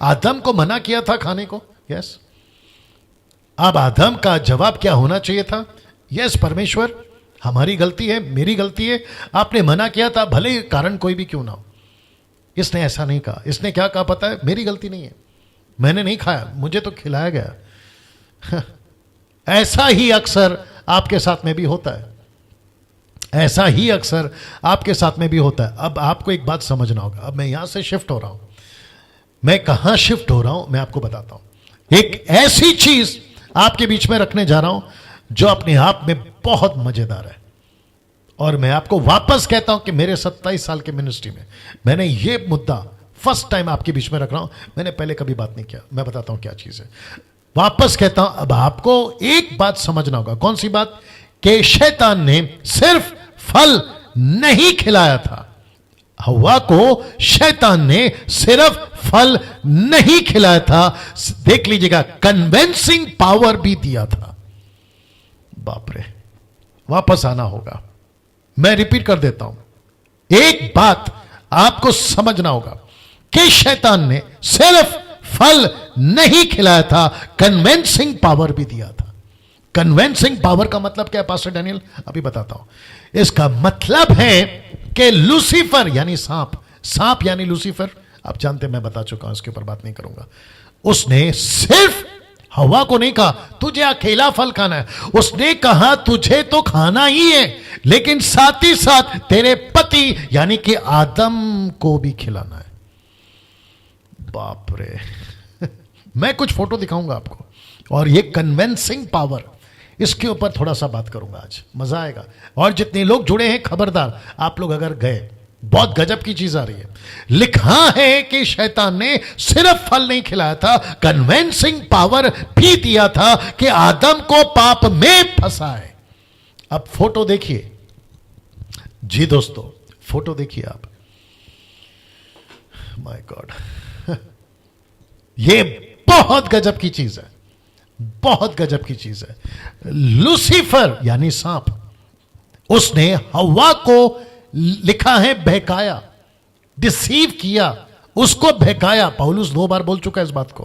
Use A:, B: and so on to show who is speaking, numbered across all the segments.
A: आदम को मना किया था खाने को? यस। अब आदम का जवाब क्या होना चाहिए था? यस परमेश्वर, हमारी गलती है, मेरी गलती है, आपने मना किया था, भले कारण कोई भी क्यों ना हो। इसने ऐसा नहीं कहा। इसने क्या कहा पता है? मेरी गलती नहीं है, मैंने नहीं खाया, मुझे तो खिलाया गया। ऐसा ही अक्सर आपके साथ में भी होता है, ऐसा ही अक्सर आपके साथ में भी होता है। अब आपको एक बात समझना होगा। अब मैं यहां से शिफ्ट हो रहा हूं। मैं कहां शिफ्ट हो रहा हूं मैं आपको बताता हूं। एक ऐसी चीज आपके बीच में रखने जा रहा हूं जो अपने आप में बहुत मजेदार है। और मैं आपको वापस कहता हूं कि मेरे 27 साल के मिनिस्ट्री में मैंने ये मुद्दा फर्स्ट टाइम आपके बीच में रख रहा हूं। मैंने पहले कभी बात नहीं किया। मैं बताता हूं क्या चीज है। वापस कहता हूं, अब आपको एक बात समझना होगा। कौन सी बात? कि शैतान ने सिर्फ फल नहीं खिलाया था। हव्वा को शैतान ने सिर्फ फल नहीं खिलाया था, देख लीजिएगा, कन्विंसिंग पावर भी दिया था। बाप रे, वापस आना होगा। मैं रिपीट कर देता हूं। एक बात आपको समझना होगा कि शैतान ने सिर्फ फल नहीं खिलाया था, कन्विंसिंग पावर भी दिया था। कन्विंसिंग पावर का मतलब क्या है पास्टर डैनियल? अभी बताता हूं। इसका मतलब है कि लूसीफर यानी सांप, सांप यानी लूसीफर, आप जानते हैं, मैं बता चुका हूं, इसके ऊपर बात नहीं करूंगा। उसने सिर्फ हवा को नहीं कहा तुझे अकेला फल खाना है, उसने कहा तुझे तो खाना ही है, लेकिन साथ ही साथ तेरे पति यानी कि आदम को भी खिलाना है। बाप रे। मैं कुछ फोटो दिखाऊंगा आपको, और ये कन्विंसिंग पावर, इसके ऊपर थोड़ा सा बात करूंगा आज, मजा आएगा। और जितने लोग जुड़े हैं, खबरदार, आप लोग अगर गए, बहुत गजब की चीज आ रही है। लिखा है कि शैतान ने सिर्फ फल नहीं खिलाया था, कन्विंसिंग पावर भी दिया था कि आदम को पाप में फंसाए। अब फोटो देखिए जी दोस्तों, फोटो देखिए आप। माय गॉड, ये बहुत गजब की चीज है, बहुत गजब की चीज है। लूसीफर यानी सांप, उसने हव्वा को, लिखा है, बहकाया, डिसीव किया, उसको बहकाया। पौलुस 2 बार बोल चुका है इस बात को।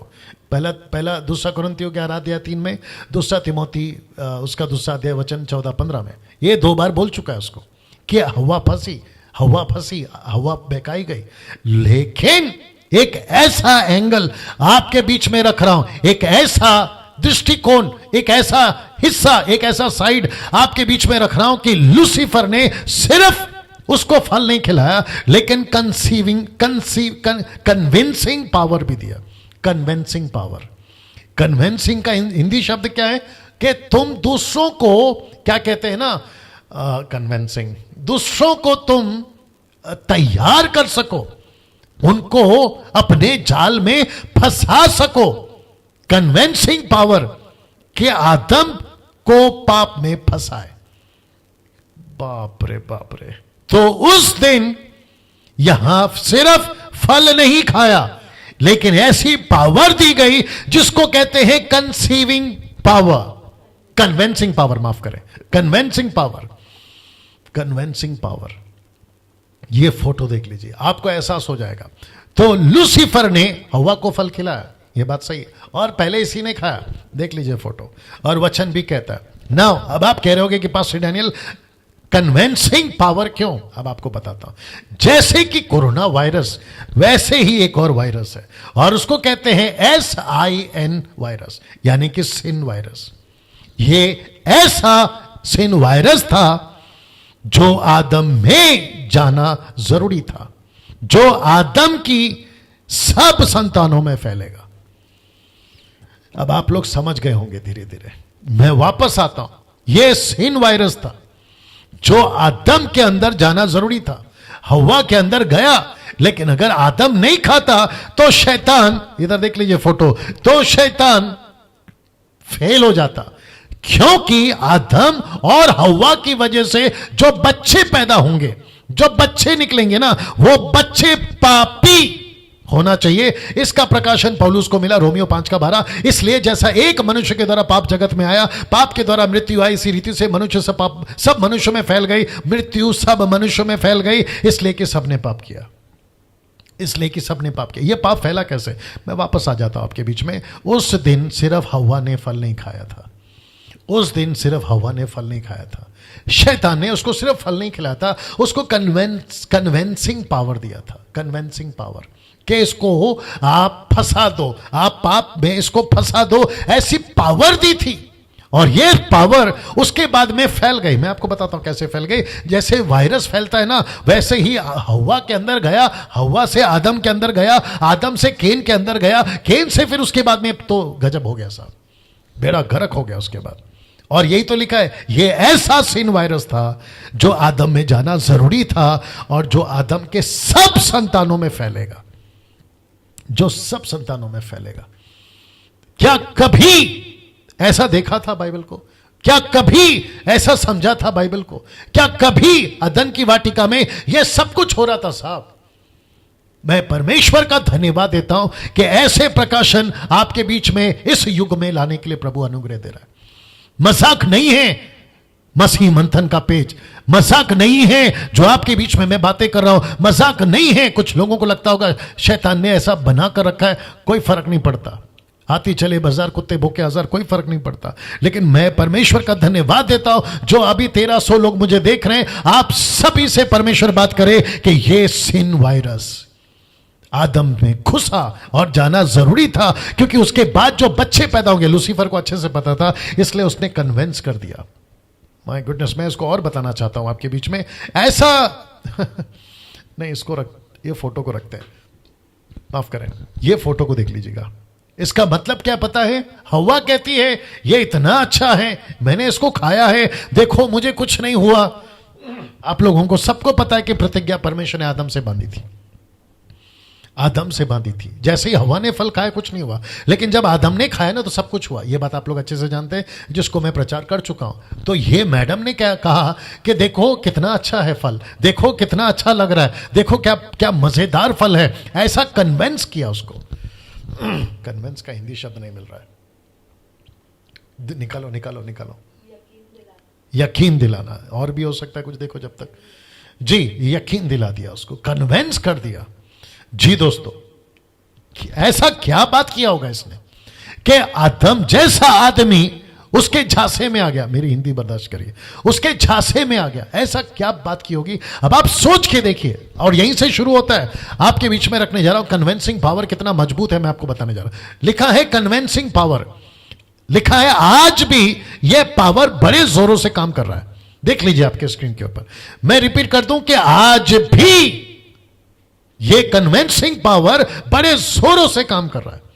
A: पहला दूसरा कुरिन्थियों के 11-3 में, दूसरा तिमोथी उसका 2 अध्याय वचन 14-15 में, ये 2 बार बोल चुका है उसको कि हव्वा फंसी, हव्वा फंसी, हव्वा बहकाई गई। लेकिन एक ऐसा एंगल आपके बीच में रख रहा हूं, एक ऐसा दृष्टिकोण, एक ऐसा हिस्सा, एक ऐसा साइड आपके बीच में रख रहा हूं कि लूसीफर ने सिर्फ उसको फल नहीं खिलाया, लेकिन कन्विंसिंग पावर भी दिया। कन्विंसिंग पावर, कन्विंसिंग का हिंदी शब्द क्या है? कि तुम दूसरों को, क्या कहते हैं ना, कन्विंसिंग, दूसरों को तुम तैयार कर सको, उनको अपने जाल में फंसा सको। कन्विंसिंग पावर कि आदम को पाप में फंसाए। बाप रे बाप रे। तो उस दिन यहां सिर्फ फल नहीं खाया, लेकिन ऐसी पावर दी गई जिसको कहते हैं कंसीविंग पावर, कन्विंसिंग पावर, माफ करें, कन्विंसिंग पावर, कन्विंसिंग पावर। ये फोटो देख लीजिए, आपको एहसास हो जाएगा। तो लूसीफर ने हव्वा को फल खिलाया, ये बात सही है, और पहले इसी ने खाया। देख लीजिए फोटो, और वचन भी कहता है। नाउ अब आप कह रहे होगे कि पास्टर डैनियल कन्विंसिंग पावर क्यों? अब आपको बताता हूं। जैसे कि कोरोना वायरस, वैसे ही एक और वायरस है, और उसको कहते हैं SIN वायरस, यानी कि सिन वायरस। ये ऐसा सिन वायरस था जो आदम में जाना जरूरी था, जो आदम की सब संतानों में फैलेगा। अब आप लोग समझ गए होंगे धीरे धीरे। मैं वापस आता हूं। यह सिन वायरस था जो आदम के अंदर जाना जरूरी था, हव्वा के अंदर गया, लेकिन अगर आदम नहीं खाता तो शैतान, इधर देख लीजिए फोटो, तो शैतान फेल हो जाता। क्योंकि आदम और हव्वा की वजह से जो बच्चे पैदा होंगे, जो बच्चे निकलेंगे ना, वो बच्चे पापी होना चाहिए। इसका प्रकाशन पौलुस को मिला रोमियो 5:12। इसलिए जैसा एक मनुष्य के द्वारा पाप जगत में आया, पाप के द्वारा मृत्यु आई, इसी रीति से मनुष्य से पाप सब मनुष्यों में फैल गई, मृत्यु सब मनुष्यों में फैल गई, इसलिए कि सबने पाप किया। इसलिए कि सबने पाप किया। ये पाप फैला कैसे, मैं वापस आ जाता हूं आपके बीच में। उस दिन सिर्फ हव्वा ने फल नहीं खाया था, उस दिन सिर्फ हव्वा ने फल नहीं खाया था, शैतान ने उसको सिर्फ फल नहीं खिलाया था, उसको कन्वेंसिंग पावर दिया था, कन्वेंसिंग पावर कि इसको आप फंसा दो, आप पाप में इसको फंसा दो, ऐसी पावर दी थी। और ये पावर उसके बाद में फैल गई। मैं आपको बताता हूं कैसे फैल गई। जैसे वायरस फैलता है ना, वैसे ही हव्वा के अंदर गया, हव्वा से आदम के अंदर गया, आदम से केन के अंदर गया, केन से फिर उसके बाद में तो गजब हो गया साहब, बेड़ा गर्क हो गया उसके बाद। और यही तो लिखा है, ये ऐसा सिन वायरस था जो आदम में जाना जरूरी था और जो आदम के सब संतानों में फैलेगा, जो सब संतानों में फैलेगा। क्या कभी ऐसा देखा था बाइबल को? क्या कभी ऐसा समझा था बाइबल को? क्या कभी अदन की वाटिका में यह सब कुछ हो रहा था साहब? मैं परमेश्वर का धन्यवाद देता हूं कि ऐसे प्रकाशन आपके बीच में इस युग में लाने के लिए प्रभु अनुग्रह दे रहा है। मजाक नहीं है मसीह मंथन का पेज, मजाक नहीं है जो आपके बीच में मैं बातें कर रहा हूं, मजाक नहीं है। कुछ लोगों को लगता होगा शैतान ने ऐसा बना कर रखा है, कोई फर्क नहीं पड़ता, हाथी चले बाजार कुत्ते भूखे हजार, कोई फर्क नहीं पड़ता। लेकिन मैं परमेश्वर का धन्यवाद देता हूं जो अभी 1300 लोग मुझे देख रहे हैं, आप सभी से परमेश्वर बात करे कि ये सिन वायरस आदम में घुसा और जाना जरूरी था, क्योंकि उसके बाद जो बच्चे पैदा होंगे, लूसीफर को अच्छे से पता था, इसलिए उसने कन्वेंस कर दिया। माय गुडनेस, मैं इसको और बताना चाहता हूं आपके बीच में। ऐसा नहीं, इसको रख, ये फोटो को रखते हैं, माफ करें, ये फोटो को देख लीजिएगा। इसका मतलब क्या पता है? हव्वा कहती है ये इतना अच्छा है, मैंने इसको खाया है, देखो मुझे कुछ नहीं हुआ। आप लोगों को सबको पता है कि प्रतिज्ञा परमेश्वर ने आदम से बांधी थी, आदम से बांधी थी। जैसे ही हव्वा ने फल खाया कुछ नहीं हुआ, लेकिन जब आदम ने खाया ना तो सब कुछ हुआ। ये बात आप लोग अच्छे से जानते हैं, जिसको मैं प्रचार कर चुका हूं। तो ये मैडम ने क्या कहा कि देखो कितना अच्छा है फल, देखो कितना अच्छा लग रहा है, देखो क्या क्या मजेदार फल है, ऐसा कन्वेंस किया उसको। कन्वेंस का हिंदी शब्द नहीं मिल रहा है, निकालो निकालो निकालो। यकीन दिलाना, और भी हो सकता है कुछ, देखो जब तक जी, यकीन दिला दिया उसको, कन्वेंस कर दिया। जी दोस्तों, ऐसा क्या बात किया होगा इसने कि आदम जैसा आदमी उसके झांसे में आ गया। मेरी हिंदी बर्दाश्त करिए, उसके झांसे में आ गया। ऐसा क्या बात की होगी? अब आप सोच के देखिए, और यहीं से शुरू होता है। आपके बीच में रखने जा रहा हूं कन्वेंसिंग पावर कितना मजबूत है, मैं आपको बताने जा रहा हूं। लिखा है कन्वेंसिंग पावर, लिखा है आज भी यह पावर बड़े जोरों से काम कर रहा है। देख लीजिए आपके स्क्रीन के ऊपर, मैं रिपीट कर दूं कि आज भी यह कन्वेंसिंग पावर बड़े जोरों से काम कर रहा है।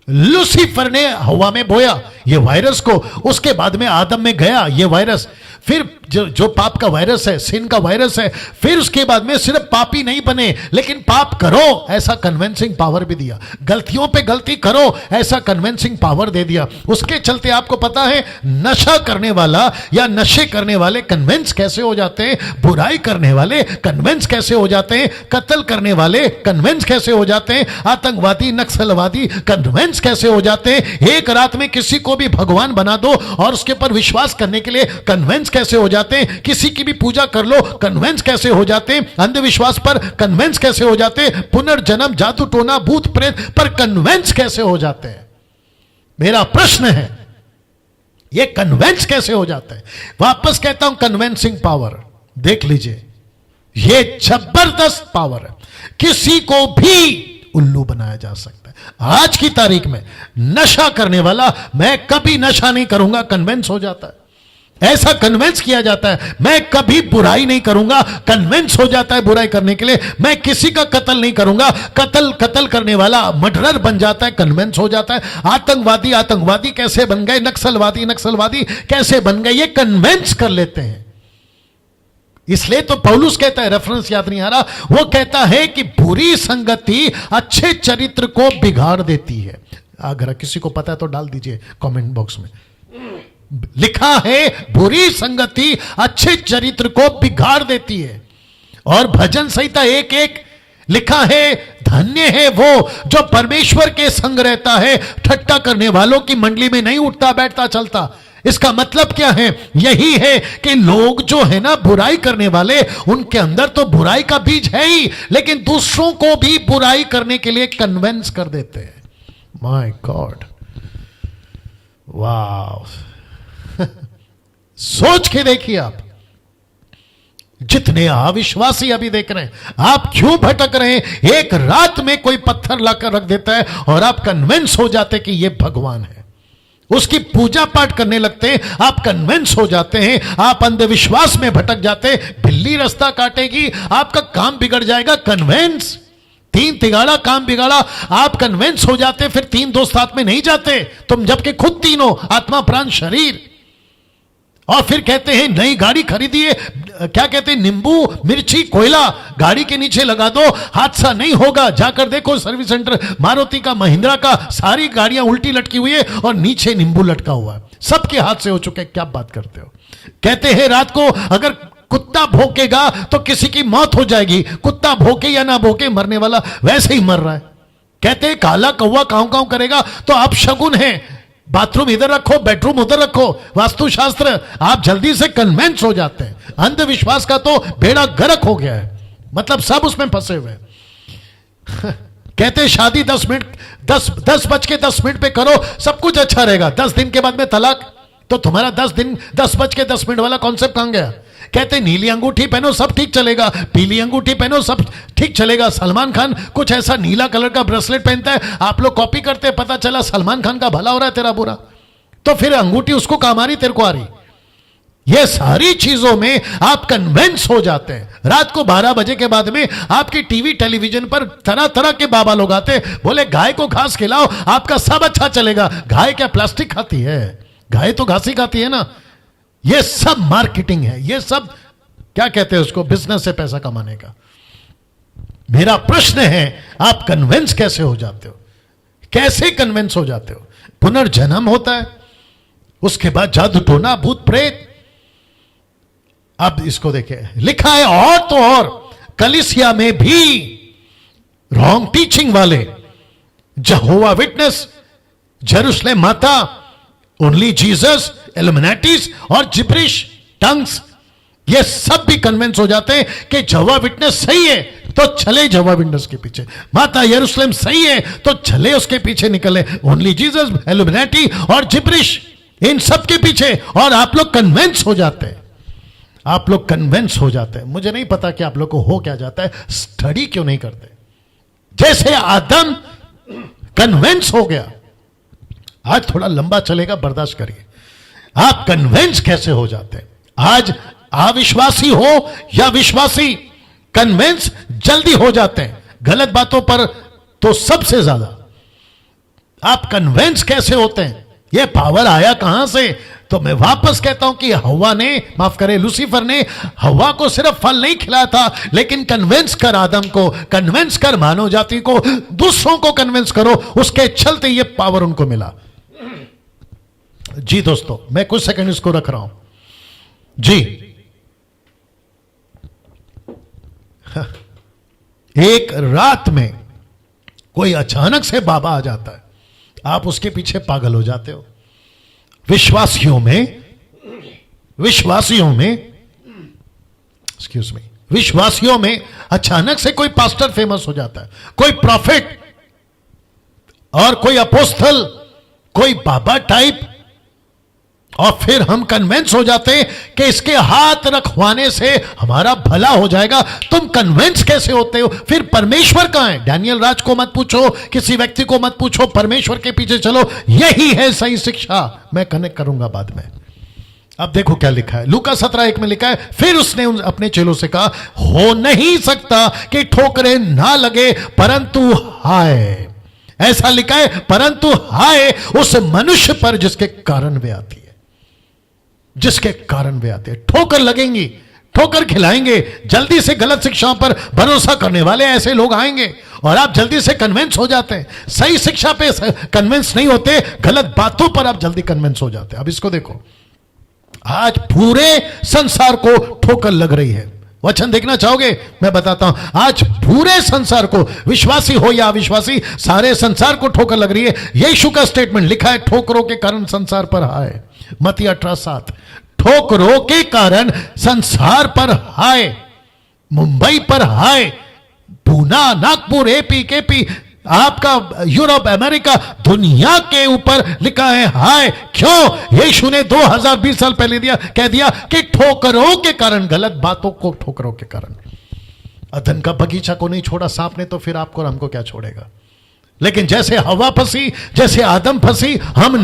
A: लूसीफर ने हवा में बोया ये वायरस को, उसके बाद में आदम में गया ये वायरस, फिर जो पाप का वायरस है, सिन का वायरस है, फिर उसके बाद में सिर्फ पापी नहीं बने लेकिन पाप करो ऐसा कन्वेंसिंग पावर भी दिया, गलतियों पे गलती करो ऐसा कन्वेंसिंग पावर दे दिया। उसके चलते आपको पता है नशा करने वाला या नशे करने वाले कन्वेंस कैसे हो जाते हैं, बुराई करने वाले कन्वेंस कैसे हो जाते हैं, कत्ल करने वाले कन्वेंस कैसे हो जाते हैं, आतंकवादी नक्सलवादी कन्वेंस कैसे हो जाते हैं। एक रात में किसी को भी भगवान बना दो और उसके ऊपर विश्वास करने के लिए कन्वेंस कैसे हो जाते हैं, किसी की भी पूजा कर लो कन्वेंस कैसे हो जाते हैं, अंधविश्वास पर कन्वेंस कैसे हो जाते हैं, पुनर्जन्म जादू टोना भूत प्रेत पर कन्वेंस कैसे हो जाते हैं। मेरा प्रश्न है ये कन्वेंस कैसे हो जाता है? वापस कहता हूं कन्वेंसिंग पावर देख लीजिए, ये जबरदस्त पावर है, किसी को भी उल्लू बनाया जा सकता है। आज की तारीख में नशा करने वाला मैं कभी नशा नहीं करूंगा कन्वेंस हो जाता है, ऐसा कन्वेंस किया जाता है। मैं कभी बुराई नहीं करूंगा, कन्वेंस हो जाता है बुराई करने के लिए। मैं किसी का कत्ल नहीं करूंगा, कत्ल करने वाला मर्डरर बन जाता है, कन्वेंस हो जाता है। आतंकवादी कैसे बन गए, नक्सलवादी कैसे बन गए, ये कन्वेंस कर लेते हैं। इसलिए तो पौलुस कहता है, रेफरेंस याद नहीं आ रहा, वो कहता है कि बुरी संगति अच्छे चरित्र को बिगाड़ देती है। अगर किसी को पता है तो डाल दीजिए कमेंट बॉक्स में। लिखा है बुरी संगति अच्छे चरित्र को बिगाड़ देती है। और भजन संहिता 1:1 लिखा है, धन्य है वो जो परमेश्वर के संग रहता है, ठट्टा करने वालों की मंडली में नहीं उठता बैठता चलता। इसका मतलब क्या है? यही है कि लोग जो है ना बुराई करने वाले, उनके अंदर तो बुराई का बीज है ही, लेकिन दूसरों को भी बुराई करने के लिए कन्विंस कर देते हैं। माय गॉड, वाह। सोच के देखिए आप, जितने अविश्वासी अभी देख रहे हैं, आप क्यों भटक रहे हैं? एक रात में कोई पत्थर लाकर रख देता है और आप कन्विंस हो जाते कि यह भगवान है, उसकी पूजा पाठ करने लगते हैं, आप कन्विंस हो जाते हैं, आप अंधविश्वास में भटक जाते हैं, बिल्ली रास्ता काटेगी, आपका काम बिगड़ जाएगा। कन्विंस, तीन तिगाड़ा काम बिगाड़ा, आप कन्विंस हो जाते, फिर तीन दोस्त साथ में नहीं जाते तुम, जबकि खुद तीनों, आत्मा प्राण शरीर। और फिर कहते हैं नई गाड़ी खरीदिए, क्या कहते हैं, नींबू मिर्ची कोयला गाड़ी के नीचे लगा दो, हादसा नहीं होगा। जाकर देखो सर्विस सेंटर, मारुति का, महिंद्रा का, सारी गाड़ियां उल्टी लटकी हुई है और नीचे नींबू लटका हुआ है, सबके हादसे हो चुके। क्या बात करते हो? कहते हैं रात को अगर कुत्ता भौंकेगा तो किसी की मौत हो जाएगी, कुत्ता भौंके या ना भौंके, मरने वाला वैसे ही मर रहा है। कहते हैं काला कौवा काऊ काऊ करेगा तो आप शगुन है, बाथरूम इधर रखो, बेडरूम उधर रखो, वास्तुशास्त्र। आप जल्दी से कन्विंस हो जाते हैं। अंधविश्वास का तो बेड़ा गर्क हो गया है, मतलब सब उसमें फंसे हुए हैं। कहते हैं शादी 10 मिनट 10 बज के 10 मिनट पे करो, सब कुछ अच्छा रहेगा, 10 दिन के बाद में तलाक। तो तुम्हारा 10 बज के 10 मिनट वाला कॉन्सेप्ट कहां गया? कहते नीली अंगूठी पहनो सब ठीक चलेगा, पीली अंगूठी पहनो सब ठीक चलेगा। सलमान खान कुछ ऐसा नीला कलर का ब्रेसलेट पहनता है, आप लोग कॉपी करते हैं, पता चला सलमान खान का भला हो रहा है, तेरा बुरा। तो फिर अंगूठी उसको काम आ रही, तेरे को आ रही। ये सारी चीजों में आप कन्विंस हो जाते हैं। रात को 12 बजे के बाद में आपकी टीवी टेलीविजन पर तरह तरह के बाबा लोग आते, बोले गाय को घास खिलाओ, आपका सब अच्छा चलेगा। गाय क्या प्लास्टिक खाती है? गाय तो घास ही खाती है ना। ये सब मार्केटिंग है, ये सब क्या कहते हैं उसको, बिजनेस से पैसा कमाने का। मेरा प्रश्न है, आप कन्विंस कैसे हो जाते हो? कैसे कन्विंस हो जाते हो? पुनर्जन्म होता है, उसके बाद जादू टोना भूत प्रेत। अब इसको देखे, लिखा है और तो और कलीसिया में भी रॉन्ग टीचिंग वाले, जहोवा विटनेस, जेरूशलेम माता, ओनली जीसस, इल्यूमिनाटीज और जिब्रिश टंग्स, ये सब भी कन्विंस हो जाते हैं कि जहोवा विटनेस सही है तो चले जहोवा विटनेस के पीछे, माता यरूशलेम सही है तो चले उसके पीछे निकले, ओनली जीसस, इल्यूमिनाटी और जिब्रिश, इन सब के पीछे। और आप लोग कन्विंस हो जाते हैं, आप लोग कन्विंस हो जाते हैं। मुझे नहीं पता कि आप लोग को हो क्या जाता है, स्टडी क्यों नहीं करते? जैसे आदम कन्विंस हो गया, आज थोड़ा लंबा चलेगा, बर्दाश्त करिए। आप कन्विंस कैसे हो जाते हैं? आज अविश्वासी हो या विश्वासी, कन्विंस जल्दी हो जाते हैं गलत बातों पर, तो सबसे ज्यादा आप कन्विंस कैसे होते हैं? यह पावर आया कहां से? तो मैं वापस कहता हूं कि हवा ने, माफ करें लूसीफर ने हवा को सिर्फ फल नहीं खिलाया था, लेकिन कन्विंस कर आदम को, कन्विंस कर मानव जाति को, दूसरों को कन्विंस करो, उसके चलते यह पावर उनको मिला। जी दोस्तों, मैं कुछ सेकंड इसको रख रहा हूं जी। एक रात में कोई अचानक से बाबा आ जाता है, आप उसके पीछे पागल हो जाते हो। विश्वासियों में विश्वासियों में अचानक से कोई पास्टर फेमस हो जाता है, कोई प्रॉफिट और कोई अपोस्टल, कोई बाबा टाइप, और फिर हम कन्विंस हो जाते हैं कि इसके हाथ रखवाने से हमारा भला हो जाएगा। तुम कन्विंस कैसे होते हो? फिर परमेश्वर कहां है? डैनियल राज को मत पूछो, किसी व्यक्ति को मत पूछो, परमेश्वर के पीछे चलो, यही है सही शिक्षा। मैं कनेक्ट करूंगा बाद में। अब देखो क्या लिखा है, लूका 17:1 में लिखा है, फिर उसने अपने चेलों से कहा, हो नहीं सकता कि ठोकरें ना लगे, परंतु हाय, ऐसा लिखा है, परंतु हाय उस मनुष्य पर जिसके कारण वे आती है, जिसके कारण वे आते हैं। ठोकर लगेंगी, ठोकर खिलाएंगे, जल्दी से गलत शिक्षाओं पर भरोसा करने वाले ऐसे लोग आएंगे और आप जल्दी से कन्विंस हो जाते हैं। सही शिक्षा पे कन्विंस नहीं होते, गलत बातों पर आप जल्दी कन्विंस हो जाते हैं। अब इसको देखो, आज पूरे संसार को ठोकर लग रही है। वचन देखना चाहोगे? मैं बताता हूं, आज पूरे संसार को, विश्वासी हो या अविश्वासी, सारे संसार को ठोकर लग रही है। यीशु का स्टेटमेंट लिखा है, ठोकरों के कारण संसार पर हाय। मत्ती 18:7। ठोकरों के कारण संसार पर हाय, मुंबई पर हाय, पूना, नागपुर, एपी, केपी, आपका यूरोप, अमेरिका, दुनिया के ऊपर लिखा है हाय। क्यों? यीशु ने 2020 साल पहले कह दिया कि ठोकरों के कारण, गलत बातों को ठोकरों के कारण। अदन का बगीचा को नहीं छोड़ा सांप ने, तो फिर आपको और हमको क्या छोड़ेगा? लेकिन जैसे हवा फंसी, जैसे आदम फंसी, हम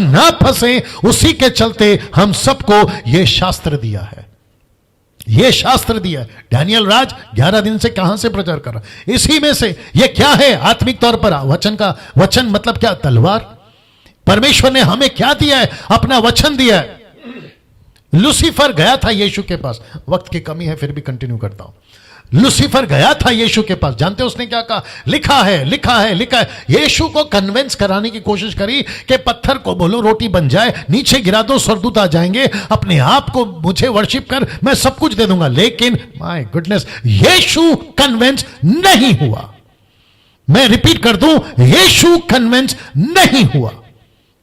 A: ना फंसे, उसी के चलते हम सबको यह शास्त्र दिया है, यह शास्त्र दिया है। डैनियल राज 11 दिन से कहां से प्रचार कर रहा है? इसी में से। यह क्या है आत्मिक तौर पर? वचन मतलब क्या? तलवार। परमेश्वर ने हमें क्या दिया है? अपना वचन दिया है। लूसीफर गया था यीशु के पास, वक्त की कमी है फिर भी कंटिन्यू करता हूं। लूसीफर गया था यीशु के पास, जानते हो उसने क्या कहा? लिखा है, लिखा है, लिखा है। यीशु को कन्विंस कराने की कोशिश करी कि पत्थर को बोलो रोटी बन जाए, नीचे गिरा दो स्वर्गदूत आ जाएंगे, अपने आप को मुझे वर्शिप कर, मैं सब कुछ दे दूंगा। लेकिन माय गुडनेस, यीशु कन्विंस नहीं हुआ। मैं रिपीट कर दूं, यीशु कन्विंस नहीं हुआ,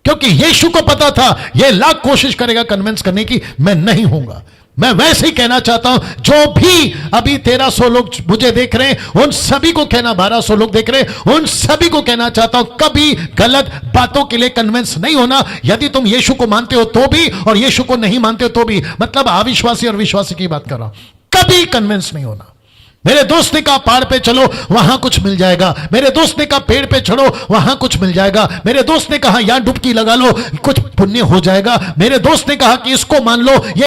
A: क्योंकि यीशु को पता था यह लाख कोशिश करेगा कन्विंस करने की, मैं नहीं होऊंगा। मैं वैसे ही कहना चाहता हूं, जो भी अभी 1300 लोग मुझे देख रहे हैं, उन सभी को कहना, 1200 लोग देख रहे हैं, उन सभी को कहना चाहता हूं, कभी गलत बातों के लिए कन्विंस नहीं होना। यदि तुम यीशु को मानते हो तो भी, और यीशु को नहीं मानते हो तो भी, मतलब अविश्वासी और विश्वासी की बात कर रहा हूं, कभी कन्विंस नहीं होना। मेरे दोस्त ने कहा पहाड़ पे चलो, वहां कुछ मिल जाएगा। मेरे दोस्त ने कहा पेड़ पे चढ़ो, वहां कुछ मिल जाएगा। मेरे दोस्त ने कहा यहां डुबकी लगा लो, कुछ पुण्य हो जाएगा। मेरे दोस्त ने कहा कि इसको मान लो, ये